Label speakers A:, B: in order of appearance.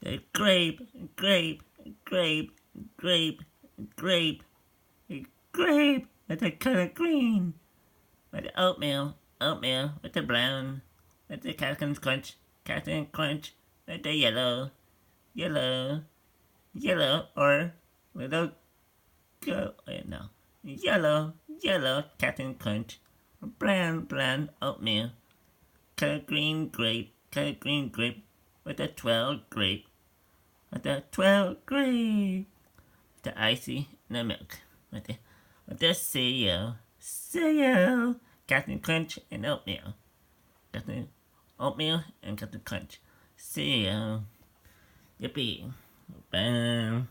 A: The grape, grape, grape, grape, grape, grape with the color green. With the oatmeal, oatmeal with the brown. With the Captain Crunch, Captain Crunch with the yellow, yellow, yellow, or little go. Wait, no. Yellow, yellow Captain Crunch. Brown, brown oatmeal. Color green grape, color green grape with the 12 grape. With the 12 grape. The icy and the milk. With the cereal, cereal. Captain Crunch and oatmeal. Captain Oatmeal and Captain Crunch. Cereal. Yippee. Bam.